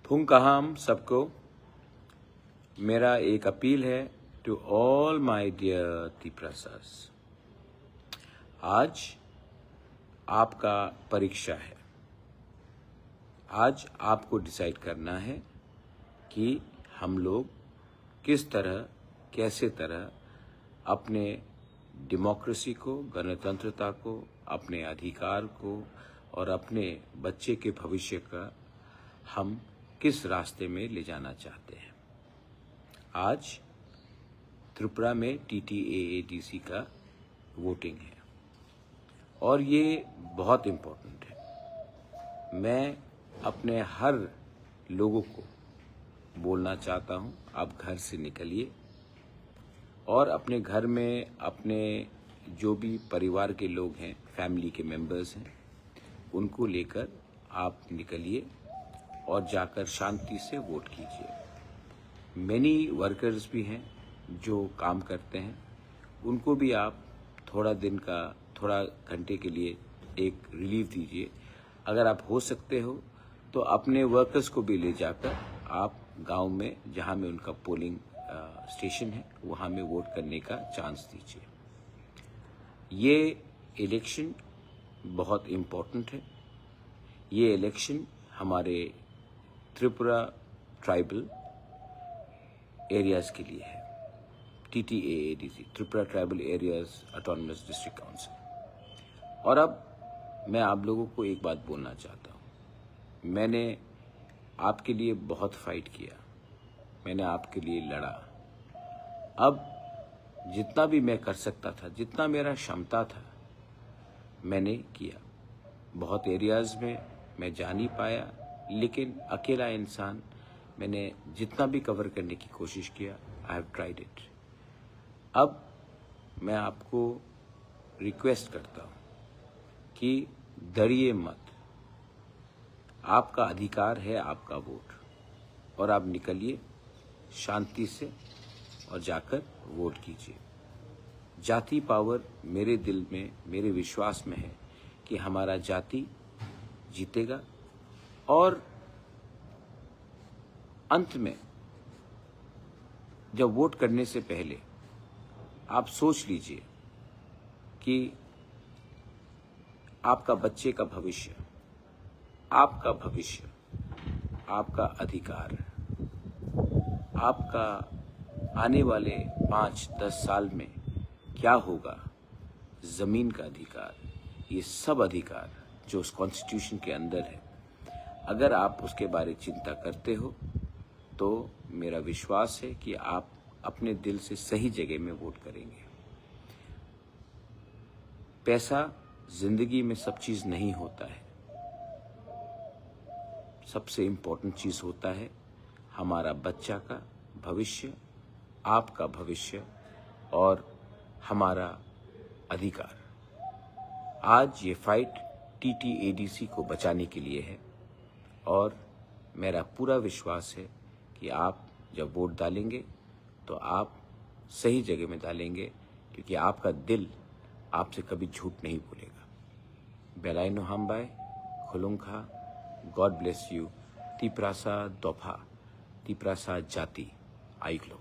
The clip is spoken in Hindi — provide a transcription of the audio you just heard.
फुंकाहाम सबको, मेरा एक अपील है टू ऑल माय डियर त्रिपुरासास। आज आपका परीक्षा है। आज आपको डिसाइड करना है कि हम लोग किस तरह कैसे तरह अपने डेमोक्रेसी को, गणतंत्रता को, अपने अधिकार को और अपने बच्चे के भविष्य का हम किस रास्ते में ले जाना चाहते हैं। आज त्रिपुरा में TTAADC का वोटिंग है और ये बहुत इम्पोर्टेंट है। मैं अपने हर लोगों को बोलना चाहता हूँ, आप घर से निकलिए और अपने घर में अपने जो भी परिवार के लोग हैं, फैमिली के मेंबर्स हैं, उनको लेकर आप निकलिए और जाकर शांति से वोट कीजिए। मैनी वर्कर्स भी हैं जो काम करते हैं, उनको भी आप थोड़ा घंटे के लिए एक रिलीफ दीजिए। अगर आप हो सकते हो तो अपने वर्कर्स को भी ले जाकर आप गांव में, जहां में उनका पोलिंग स्टेशन है, वहां में वोट करने का चांस दीजिए। ये इलेक्शन बहुत इम्पोर्टेंट है। ये इलेक्शन हमारे त्रिपुरा ट्राइबल एरियाज के लिए है। TTAADC, Tripura tribal areas autonomous district council. और अब मैं आप लोगों को एक बात बोलना चाहता हूँ। मैंने आपके लिए बहुत फाइट किया, मैंने आपके लिए लड़ा। अब जितना भी मैं कर सकता था, जितना मेरा क्षमता था, मैंने किया। बहुत एरियाज में मैं जा नहीं पाया, लेकिन अकेला इंसान, मैंने जितना भी कवर करने की कोशिश किया, आई हैव ट्राइड इट। अब मैं आपको रिक्वेस्ट करता हूँ कि डरिए मत। आपका अधिकार है आपका वोट, और आप निकलिए शांति से और जाकर वोट कीजिए। जाति पावर मेरे दिल में, मेरे विश्वास में है कि हमारा जाति जीतेगा। और अंत में जब वोट करने से पहले आप सोच लीजिए कि आपका बच्चे का भविष्य, आपका भविष्य, आपका अधिकार, आपका आने वाले 5-10 साल में क्या होगा, जमीन का अधिकार, ये सब अधिकार जो उस कॉन्स्टिट्यूशन के अंदर है, अगर आप उसके बारे में चिंता करते हो तो मेरा विश्वास है कि आप अपने दिल से सही जगह में वोट करेंगे। पैसा जिंदगी में सब चीज नहीं होता है। सबसे इम्पोर्टेंट चीज होता है हमारा बच्चा का भविष्य, आपका भविष्य और हमारा अधिकार। आज ये फाइट TTADC को बचाने के लिए है और मेरा पूरा विश्वास है कि आप जब वोट डालेंगे तो आप सही जगह में डालेंगे, क्योंकि आपका दिल आपसे कभी झूठ नहीं बोलेगा। बेलाइनो हमबाय खुलुंखा, गॉड ब्लेस यू। तिप्रासा दोफा, तिप्रासा जाति आइक्लो।